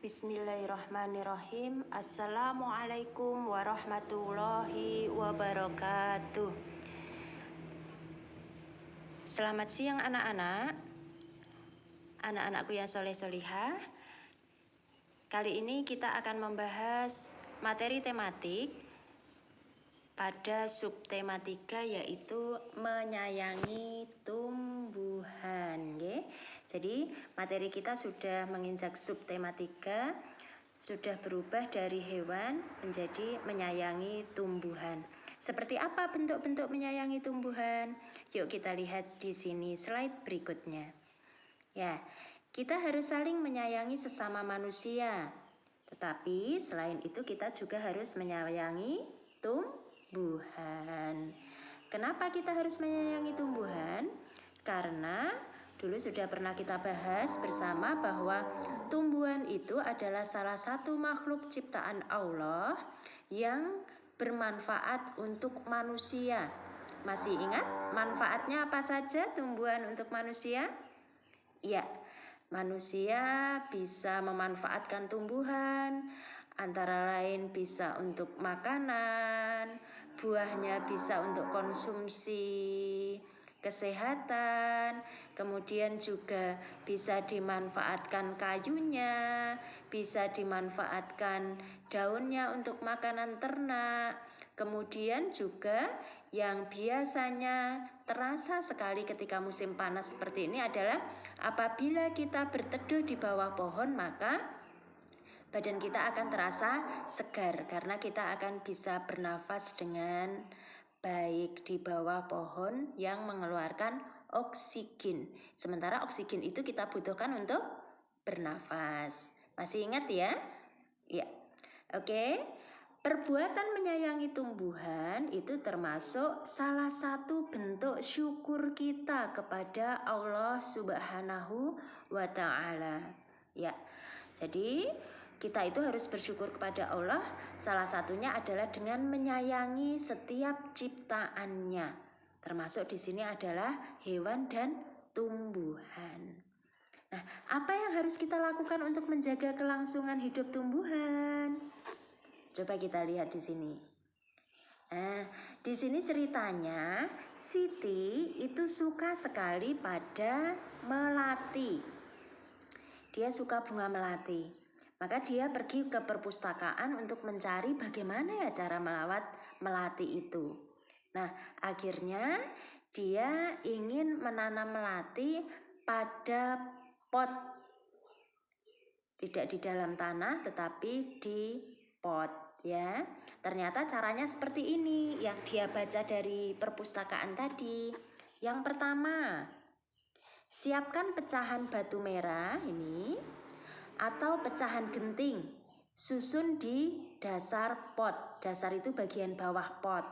Bismillahirrahmanirrahim. Assalamualaikum warahmatullahi wabarakatuh. Selamat siang anak-anak. Anak-anakku yang soleh-solihah. Kali ini kita akan membahas materi tematik pada subtematika, yaitu menyayangi tumbuhan. Jadi materi kita sudah menginjak subtematika, sudah berubah dari hewan menjadi menyayangi tumbuhan. Seperti apa bentuk-bentuk menyayangi tumbuhan? Yuk kita lihat di sini slide berikutnya. Ya, kita harus saling menyayangi sesama manusia. Tetapi selain itu kita juga harus menyayangi tumbuhan. Kenapa kita harus menyayangi tumbuhan? Karena dulu sudah pernah kita bahas bersama bahwa tumbuhan itu adalah salah satu makhluk ciptaan Allah yang bermanfaat untuk manusia. Masih ingat manfaatnya apa saja tumbuhan untuk manusia? Ya, manusia bisa memanfaatkan tumbuhan, antara lain bisa untuk makanan, buahnya bisa untuk konsumsi kesehatan, kemudian juga bisa dimanfaatkan kayunya, bisa dimanfaatkan daunnya untuk makanan ternak, kemudian juga yang biasanya terasa sekali ketika musim panas seperti ini adalah apabila kita berteduh di bawah pohon, maka badan kita akan terasa segar karena kita akan bisa bernafas dengan baik di bawah pohon yang mengeluarkan oksigen. Sementara oksigen itu kita butuhkan untuk bernafas. Masih ingat ya? Ya. Oke. Perbuatan menyayangi tumbuhan itu termasuk salah satu bentuk syukur kita kepada Allah Subhanahu wa Ta'ala. Ya. Jadi kita itu harus bersyukur kepada Allah. Salah satunya adalah dengan menyayangi setiap ciptaannya. Termasuk di sini adalah hewan dan tumbuhan. Nah, apa yang harus kita lakukan untuk menjaga kelangsungan hidup tumbuhan? Coba kita lihat di sini. Nah, di sini ceritanya Siti itu suka sekali pada melati. Dia suka bunga melati. Maka dia pergi ke perpustakaan untuk mencari bagaimana ya cara melawat melati itu. Nah, akhirnya dia ingin menanam melati pada pot. Tidak di dalam tanah tetapi di pot. Ya, ternyata caranya seperti ini yang dia baca dari perpustakaan tadi. Yang pertama, siapkan pecahan batu merah ini atau pecahan genting, susun di dasar pot. Dasar itu bagian bawah pot.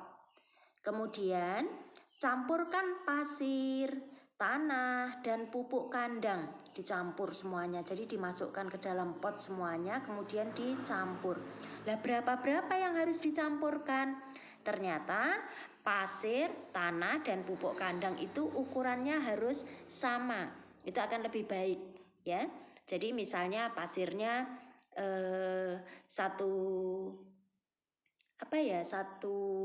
Kemudian campurkan pasir, tanah, dan pupuk kandang. Dicampur semuanya, jadi dimasukkan ke dalam pot semuanya, kemudian dicampur. Lah berapa yang harus dicampurkan? Ternyata pasir, tanah, dan pupuk kandang itu ukurannya harus sama. Itu akan lebih baik ya. Jadi misalnya pasirnya satu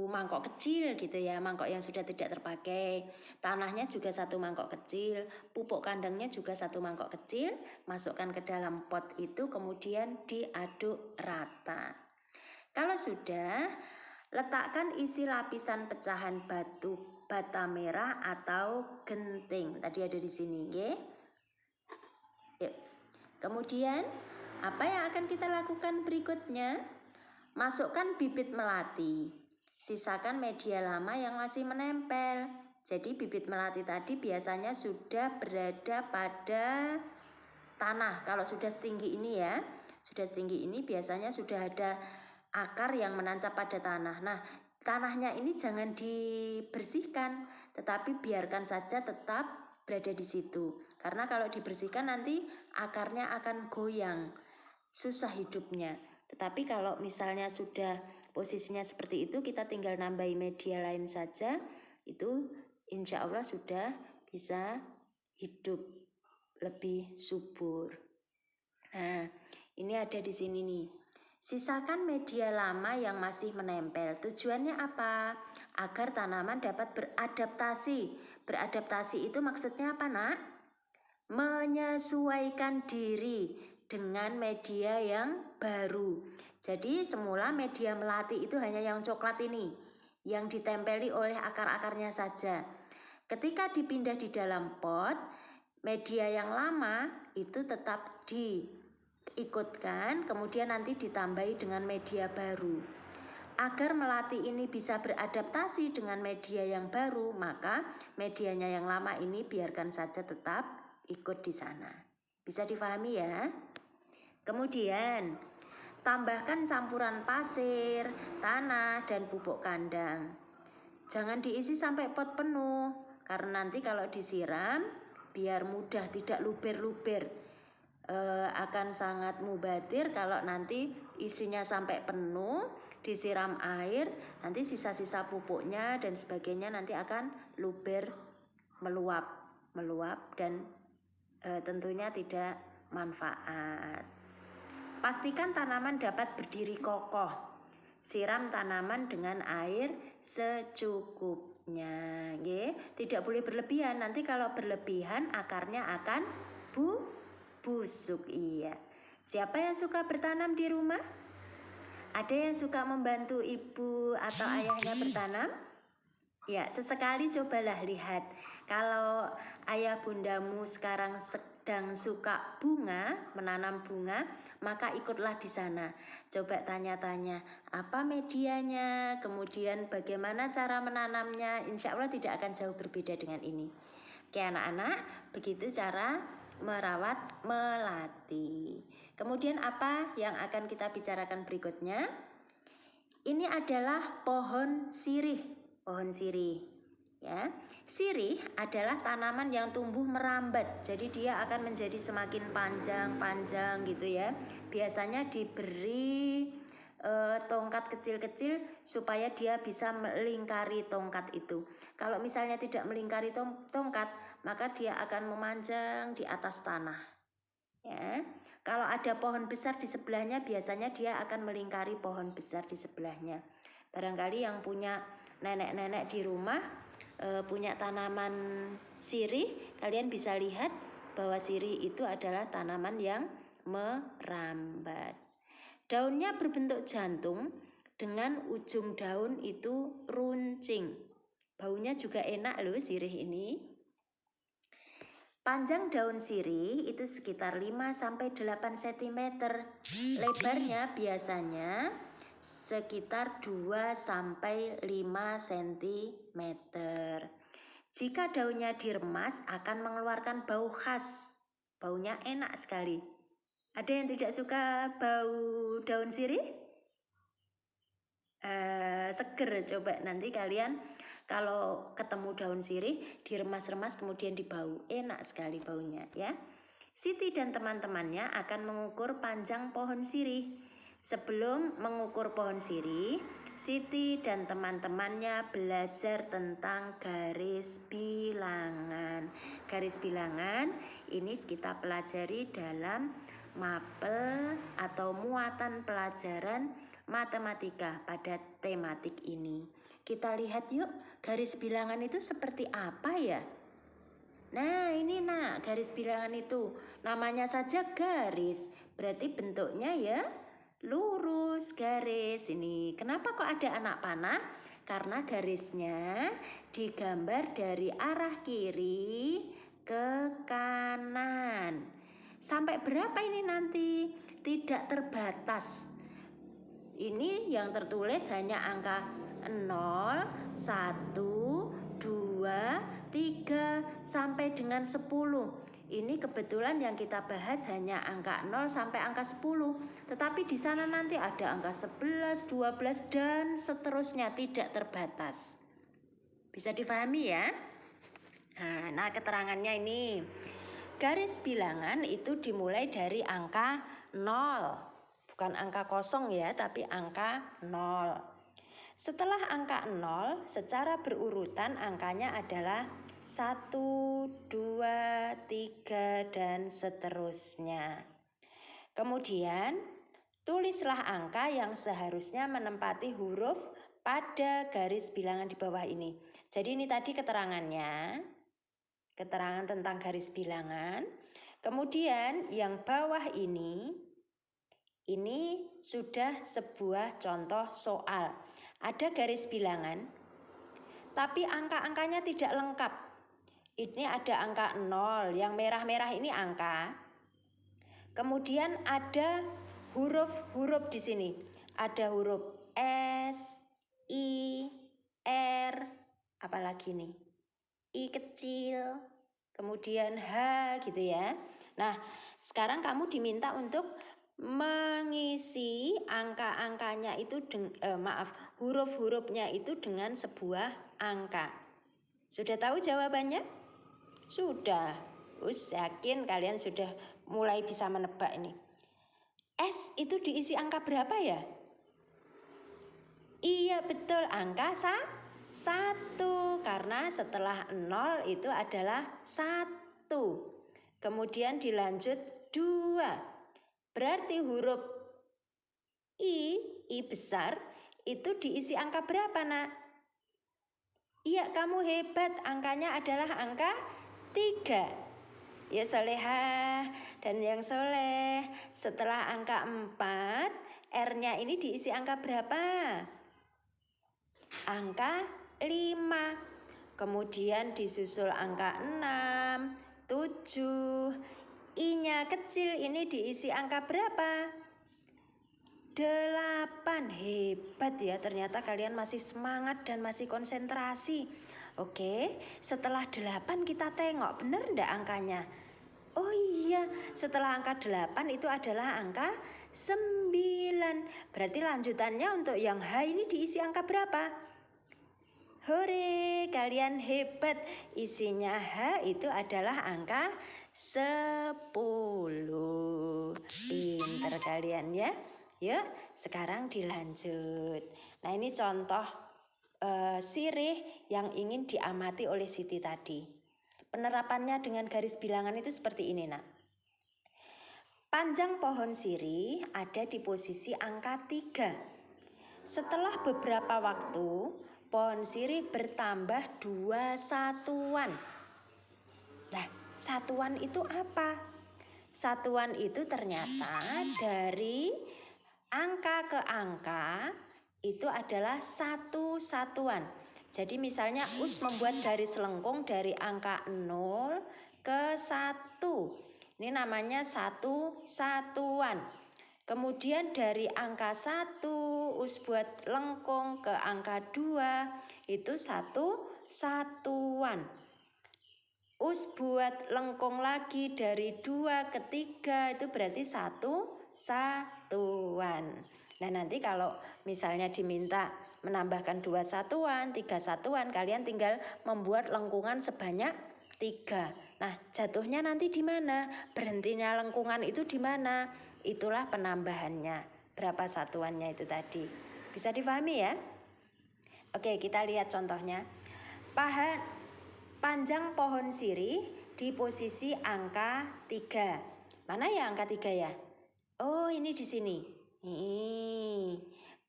mangkok kecil gitu ya, mangkok yang sudah tidak terpakai. Tanahnya juga satu mangkok kecil, pupuk kandangnya juga satu mangkok kecil. Masukkan ke dalam pot itu, kemudian diaduk rata. Kalau sudah, letakkan isi lapisan pecahan batu bata merah atau genting. Tadi ada di sini, ya. Yuk. Kemudian, apa yang akan kita lakukan berikutnya? Masukkan bibit melati. Sisakan media lama yang masih menempel. Jadi bibit melati tadi biasanya sudah berada pada tanah. Kalau sudah setinggi ini ya, sudah setinggi ini biasanya sudah ada akar yang menancap pada tanah. Nah, tanahnya ini jangan dibersihkan, tetapi biarkan saja tetap berada di situ. Karena kalau dibersihkan nanti akarnya akan goyang, susah hidupnya. Tetapi kalau misalnya sudah posisinya seperti itu, kita tinggal nambahi media lain saja, itu insya Allah sudah bisa hidup lebih subur. Nah, Ini ada di sini nih. Sisakan media lama yang masih menempel. Tujuannya apa? Agar tanaman dapat beradaptasi. Beradaptasi itu maksudnya apa, Nak? Menyesuaikan diri dengan media yang baru. Jadi semula media melati itu hanya yang coklat ini, yang ditempeli oleh akar-akarnya saja. Ketika dipindah di dalam pot, media yang lama itu tetap diikutkan, kemudian nanti ditambahi dengan media baru. Agar melati ini bisa beradaptasi dengan media yang baru, maka medianya yang lama ini biarkan saja tetap ikut di sana. Bisa difahami ya? Kemudian, tambahkan campuran pasir, tanah, dan pupuk kandang. Jangan diisi sampai pot penuh, karena nanti kalau disiram, biar mudah tidak luber-luber. Akan sangat mubadir kalau nanti isinya sampai penuh, disiram air, nanti sisa-sisa pupuknya dan sebagainya nanti akan luber, meluap dan tentunya tidak manfaat. Pastikan tanaman dapat berdiri kokoh. Siram tanaman dengan air secukupnya. Tidak boleh berlebihan. Nanti kalau berlebihan akarnya akan busuk. Iya. Siapa yang suka bertanam di rumah? Ada yang suka membantu ibu atau ayahnya bertanam? Ya, sesekali cobalah lihat. Kalau ayah bundamu sekarang sedang suka bunga, menanam bunga, maka ikutlah di sana. Coba tanya-tanya apa medianya, kemudian bagaimana cara menanamnya. Insya Allah tidak akan jauh berbeda dengan ini. Oke anak-anak, begitu cara merawat melati. Kemudian apa yang akan kita bicarakan berikutnya? Ini adalah pohon sirih. Pohon sirih, ya. Sirih adalah tanaman yang tumbuh merambat, jadi dia akan menjadi semakin panjang gitu ya. Biasanya diberi tongkat kecil-kecil supaya dia bisa melingkari tongkat itu. Kalau misalnya tidak melingkari tongkat, maka dia akan memanjang di atas tanah. Ya. Kalau ada pohon besar di sebelahnya, biasanya dia akan melingkari pohon besar di sebelahnya. Barangkali yang punya nenek-nenek di rumah punya tanaman sirih, kalian bisa lihat bahwa sirih itu adalah tanaman yang merambat. Daunnya berbentuk jantung dengan ujung daun itu runcing. Baunya juga enak loh sirih ini. Panjang daun sirih itu sekitar 5-8 cm. Lebarnya biasanya sekitar 2-5 cm. Jika daunnya diremas akan mengeluarkan bau khas. Baunya enak sekali. Ada yang tidak suka bau daun sirih? Seger, coba nanti kalian kalau ketemu daun sirih diremas-remas kemudian dibau, enak sekali baunya ya. Siti dan teman-temannya akan mengukur panjang pohon sirih. Sebelum mengukur pohon sirih, Siti dan teman-temannya belajar tentang garis bilangan. Garis bilangan ini kita pelajari dalam mapel atau muatan pelajaran matematika pada tematik ini. Kita lihat yuk, garis bilangan itu seperti apa ya? Nah ini nak, garis bilangan itu namanya saja garis, berarti bentuknya ya lurus garis ini. Kenapa kok ada anak panah? Karena garisnya digambar dari arah kiri ke kanan. Sampai berapa ini nanti? Tidak terbatas. Ini yang tertulis hanya angka 0, 1, 2, 3 sampai dengan 10. Ini kebetulan yang kita bahas hanya angka 0 sampai angka 10. Tetapi di sana nanti ada angka 11, 12 dan seterusnya, tidak terbatas. Bisa difahami ya? Nah, keterangannya ini. Garis bilangan itu dimulai dari angka 0. Bukan angka kosong ya, tapi angka 0. Setelah angka 0, secara berurutan angkanya adalah 1, 2, 3, dan seterusnya. Kemudian tulislah angka yang seharusnya menempati huruf pada garis bilangan di bawah ini. Jadi ini tadi keterangannya, keterangan tentang garis bilangan. Kemudian yang bawah ini sudah sebuah contoh soal. Ada garis bilangan, tapi angka-angkanya tidak lengkap. Ini ada angka 0, yang merah-merah ini angka. Kemudian ada huruf-huruf di sini. Ada huruf S, I, R, apalagi nih? I kecil, kemudian H gitu ya. Nah, sekarang kamu diminta untuk mengisi angka-angkanya itu huruf-hurufnya itu dengan sebuah angka. Sudah tahu jawabannya? Sudah. Yakin kalian sudah mulai bisa menebak ini. S itu diisi angka berapa ya? Iya betul, angka 1, karena setelah 0 itu adalah 1. Kemudian dilanjut 2. Berarti huruf I besar itu diisi angka berapa nak? Iya kamu hebat, angkanya adalah angka 3. Ya solehah dan yang soleh, setelah angka 4, R-nya ini diisi angka berapa? Angka 5. Kemudian disusul angka 6, 7. I-nya kecil ini diisi angka berapa? 8. Hebat ya, ternyata kalian masih semangat dan masih konsentrasi. Oke, setelah 8 kita tengok benar enggak angkanya? Oh iya, setelah angka 8 itu adalah angka 9. Berarti lanjutannya untuk yang H ini diisi angka berapa? Hore, kalian hebat. Isinya H itu adalah angka 10. Pinter kalian ya. Yuk, sekarang dilanjut. Nah, ini contoh sirih yang ingin diamati oleh Siti tadi. Penerapannya dengan garis bilangan itu seperti ini nak. Panjang pohon sirih ada di posisi angka 3. Setelah beberapa waktu, pohon sirih bertambah 2 satuan. Nah, satuan itu apa? Satuan itu ternyata dari angka ke angka itu adalah 1 satuan. Jadi misalnya Us membuat garis lengkung dari angka 0 ke 1. Ini namanya 1 satuan. Kemudian dari angka 1 Us buat lengkung ke angka 2 itu 1 satuan. Us buat lengkung lagi dari 2 ke 3 itu berarti 1 satuan. Nah nanti kalau misalnya diminta menambahkan 2 satuan, 3 satuan, kalian tinggal membuat lengkungan sebanyak 3. Nah jatuhnya nanti di mana? Berhentinya lengkungan itu di mana? Itulah penambahannya. Berapa satuannya itu tadi. Bisa difahami ya? Oke, kita lihat contohnya. Panjang pohon sirih di posisi angka 3. Mana ya angka 3 ya? Oh, ini di sini.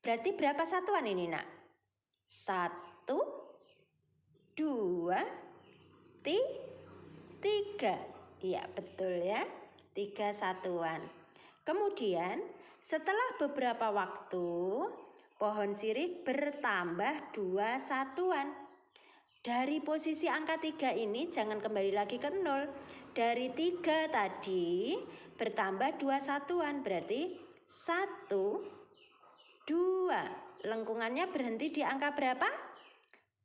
Berarti berapa satuan ini nak? 1, 2, 3. Iya betul ya, 3 satuan. Kemudian setelah beberapa waktu, pohon sirih bertambah 2 satuan. Dari posisi angka 3 ini jangan kembali lagi ke 0. Dari 3 tadi bertambah 2 satuan, berarti 1, 2. Lengkungannya berhenti di angka berapa?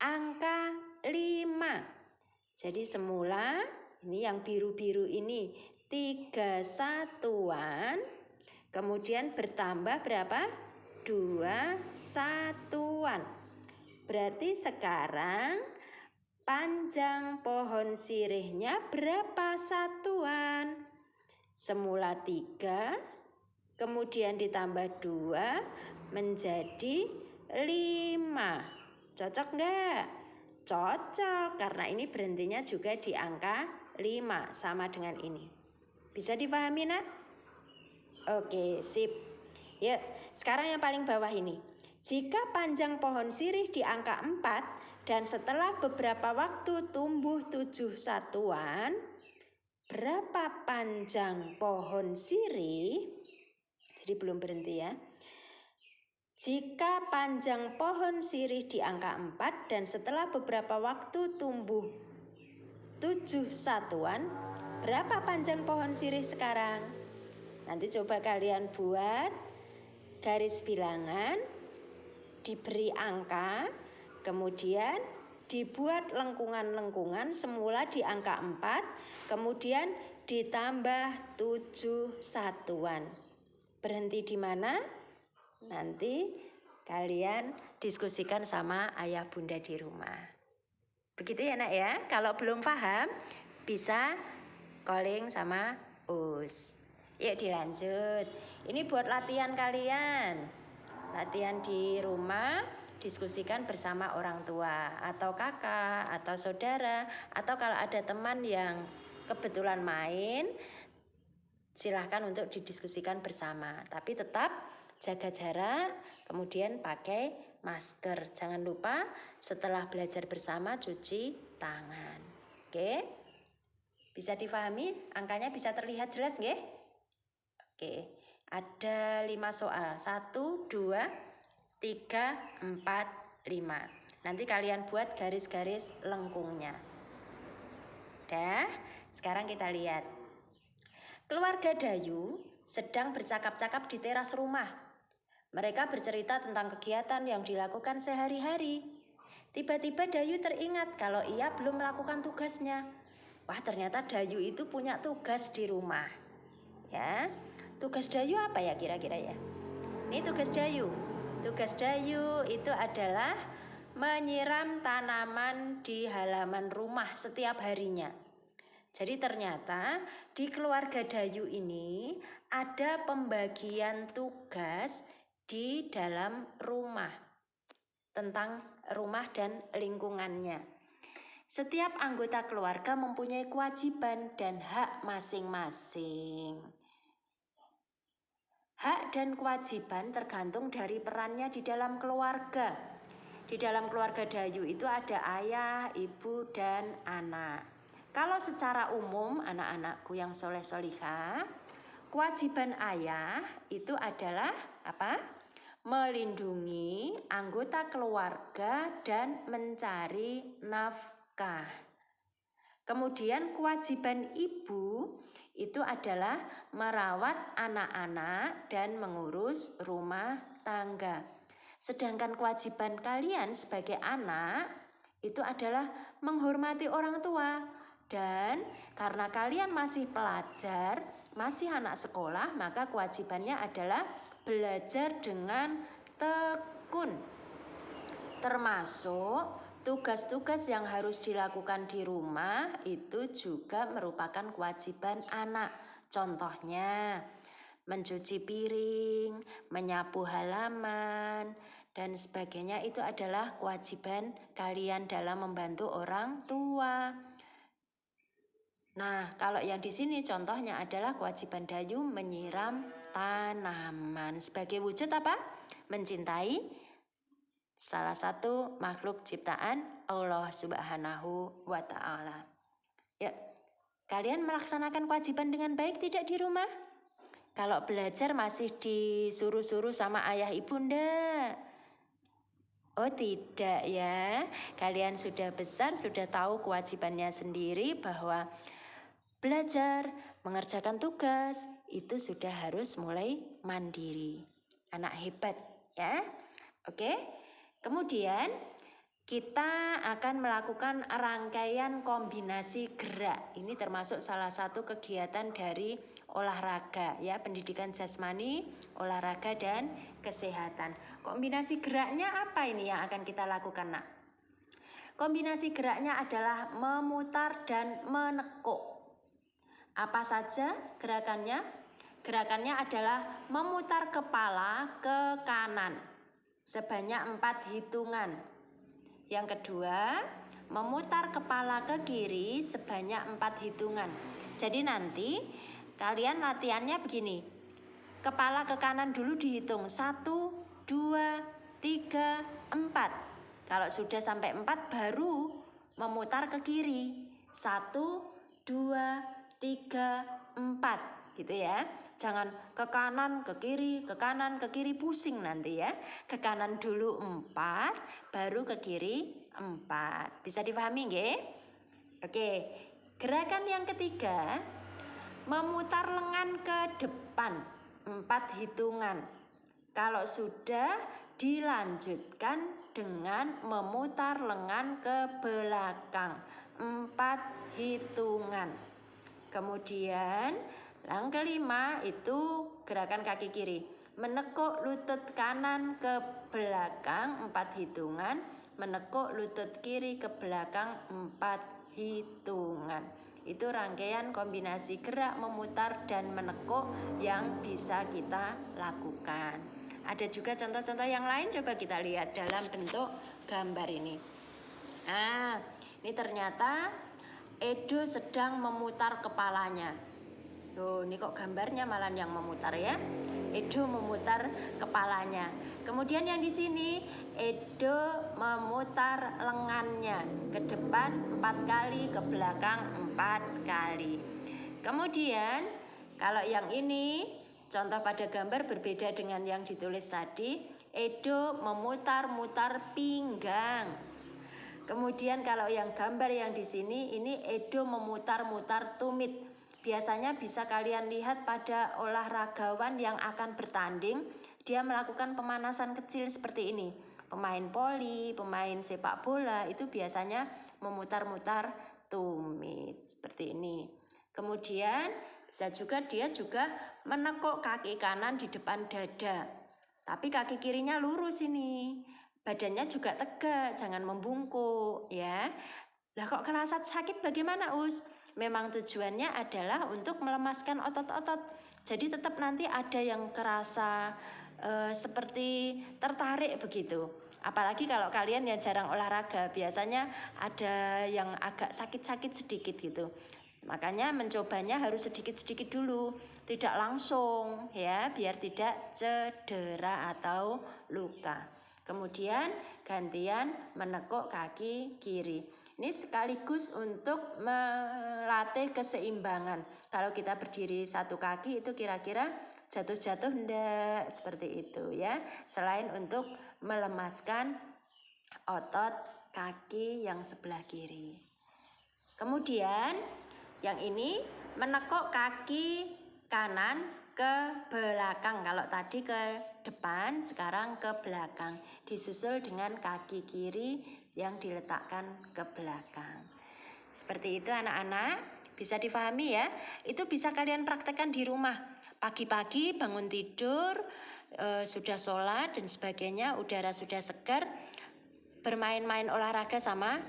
Angka 5. Jadi semula ini yang biru-biru ini 3 satuan. Kemudian bertambah berapa? 2 satuan. Berarti sekarang panjang pohon sirihnya berapa satuan? Semula 3, kemudian ditambah 2 menjadi 5. Cocok enggak? Cocok, karena ini berhentinya juga di angka 5, sama dengan ini. Bisa dipahami nak? Oke, sip. Yuk, sekarang yang paling bawah ini. Jika panjang pohon sirih di angka 4 dan setelah beberapa waktu tumbuh 7 satuan, berapa panjang pohon sirih? Jadi belum berhenti ya. Jika panjang pohon sirih di angka 4 dan setelah beberapa waktu tumbuh 7 satuan, berapa panjang pohon sirih sekarang? Nanti coba kalian buat garis bilangan, diberi angka, kemudian dibuat lengkungan-lengkungan semula di angka 4, kemudian ditambah 7 satuan. Berhenti di mana? Nanti kalian diskusikan sama ayah bunda di rumah. Begitu ya nak ya. Kalau belum paham bisa calling sama Us. Yuk dilanjut. Ini buat latihan kalian. Latihan di rumah, diskusikan bersama orang tua atau kakak atau saudara, atau kalau ada teman yang kebetulan main, silahkan untuk didiskusikan bersama. Tapi tetap jaga jarak, kemudian pakai masker. Jangan lupa setelah belajar bersama cuci tangan. Oke? Bisa difahami? Angkanya bisa terlihat jelas nggih? Oke, ada 5 soal. 1, 2, 3, 4, 5. Nanti kalian buat garis-garis lengkungnya. Dah, sekarang kita lihat. Keluarga Dayu sedang bercakap-cakap di teras rumah. Mereka bercerita tentang kegiatan yang dilakukan sehari-hari. Tiba-tiba Dayu teringat kalau ia belum melakukan tugasnya. Wah, ternyata Dayu itu punya tugas di rumah. Ya. Tugas Dayu apa ya kira-kira ya? Ini tugas Dayu. Tugas Dayu itu adalah menyiram tanaman di halaman rumah setiap harinya. Jadi ternyata di keluarga Dayu ini ada pembagian tugas di dalam rumah tentang rumah dan lingkungannya. Setiap anggota keluarga mempunyai kewajiban dan hak masing-masing. Hak dan kewajiban tergantung dari perannya di dalam keluarga. Di dalam keluarga Dayu itu ada ayah, ibu, dan anak. Kalau secara umum anak-anakku yang soleh-solihah, kewajiban ayah itu adalah apa? Melindungi anggota keluarga dan mencari nafkah. Kemudian kewajiban ibu itu adalah merawat anak-anak dan mengurus rumah tangga. Sedangkan kewajiban kalian sebagai anak itu adalah menghormati orang tua. Dan karena kalian masih pelajar, masih anak sekolah, maka kewajibannya adalah belajar dengan tekun. Termasuk tugas-tugas yang harus dilakukan di rumah itu juga merupakan kewajiban anak. Contohnya, mencuci piring, menyapu halaman, dan sebagainya itu adalah kewajiban kalian dalam membantu orang tua. Nah, kalau yang di sini contohnya adalah kewajiban Dayu menyiram tanaman. Sebagai wujud apa? Mencintai salah satu makhluk ciptaan Allah Subhanahu wa Ta'ala. Ya, kalian melaksanakan kewajiban dengan baik tidak di rumah? Kalau belajar masih disuruh-suruh sama ayah ibunda? Oh tidak ya, kalian sudah besar, sudah tahu kewajibannya sendiri bahwa belajar, mengerjakan tugas, itu sudah harus mulai mandiri. Anak hebat ya, oke? Kemudian kita akan melakukan rangkaian kombinasi gerak. Ini termasuk salah satu kegiatan dari olahraga ya, pendidikan jasmani, olahraga dan kesehatan. Kombinasi geraknya apa ini yang akan kita lakukan nak? Kombinasi geraknya adalah memutar dan menekuk. Apa saja gerakannya? Gerakannya adalah memutar kepala ke kanan sebanyak 4 hitungan. Yang kedua, memutar kepala ke kiri sebanyak 4 hitungan. Jadi nanti kalian latihannya begini. kepala ke kanan dulu dihitung. 1, 2, 3, 4. Kalau sudah sampai 4 baru memutar ke kiri. 1, 2, 3, 4 gitu ya. Jangan ke kanan, ke kiri, ke kanan, ke kiri, pusing nanti ya. Ke kanan dulu 4, baru ke kiri 4. Bisa dipahami nggih? Oke, gerakan yang ketiga, memutar lengan ke depan 4 hitungan. Kalau sudah dilanjutkan dengan memutar lengan ke belakang 4 hitungan. Kemudian yang kelima itu gerakan kaki kiri. Menekuk lutut kanan ke belakang 4 hitungan. Menekuk lutut kiri ke belakang 4 hitungan. Itu rangkaian kombinasi gerak memutar dan menekuk yang bisa kita lakukan. Ada juga contoh-contoh yang lain, coba kita lihat dalam bentuk gambar ini. Nah, ini ternyata Edo sedang memutar kepalanya. Tuh, ini kok gambarnya malah yang memutar ya. Edo memutar kepalanya. Kemudian yang di sini Edo memutar lengannya ke depan 4 kali, ke belakang 4 kali. Kemudian kalau yang ini contoh pada gambar berbeda dengan yang ditulis tadi. Edo memutar-mutar pinggang. Kemudian kalau yang gambar yang di sini ini Edo memutar-mutar tumit. Biasanya bisa kalian lihat pada olahragawan yang akan bertanding, dia melakukan pemanasan kecil seperti ini. Pemain voli, pemain sepak bola itu biasanya memutar-mutar tumit seperti ini. Kemudian bisa juga dia juga menekuk kaki kanan di depan dada. Tapi kaki kirinya lurus ini. Badannya juga tegak, jangan membungkuk ya. Lah kok kerasa sakit bagaimana, Us? Memang tujuannya adalah untuk melemaskan otot-otot. Jadi tetap nanti ada yang kerasa seperti tertarik begitu. Apalagi kalau kalian yang jarang olahraga, biasanya ada yang agak sakit-sakit sedikit gitu. Makanya mencobanya harus sedikit-sedikit dulu, tidak langsung ya, biar tidak cedera atau luka. Kemudian gantian menekuk kaki kiri. Ini sekaligus untuk melatih keseimbangan. Kalau kita berdiri satu kaki itu kira-kira jatuh-jatuh enggak, seperti itu ya. Selain untuk melemaskan otot kaki yang sebelah kiri. Kemudian yang ini menekuk kaki kanan ke belakang. Kalau tadi ke depan, sekarang ke belakang. Disusul dengan kaki kiri yang diletakkan ke belakang. Seperti itu anak-anak, bisa difahami ya. Itu bisa kalian praktekkan di rumah. Pagi-pagi bangun tidur, sudah sholat dan sebagainya, udara sudah segar, bermain-main olahraga sama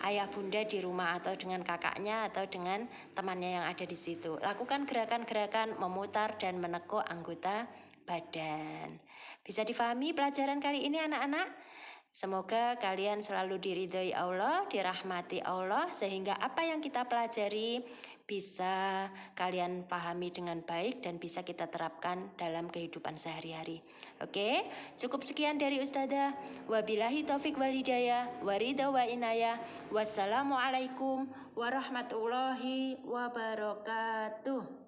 ayah bunda di rumah atau dengan kakaknya atau dengan temannya yang ada di situ. Lakukan gerakan-gerakan memutar dan menekuk anggota badan. Bisa difahami pelajaran kali ini anak-anak? Semoga kalian selalu diridhoi Allah, dirahmati Allah, sehingga apa yang kita pelajari bisa kalian pahami dengan baik dan bisa kita terapkan dalam kehidupan sehari-hari. Oke, cukup sekian dari Ustazah. Wabillahi taufik wal hidayah, waridha wa inayah. Wassalamualaikum warahmatullahi wabarakatuh.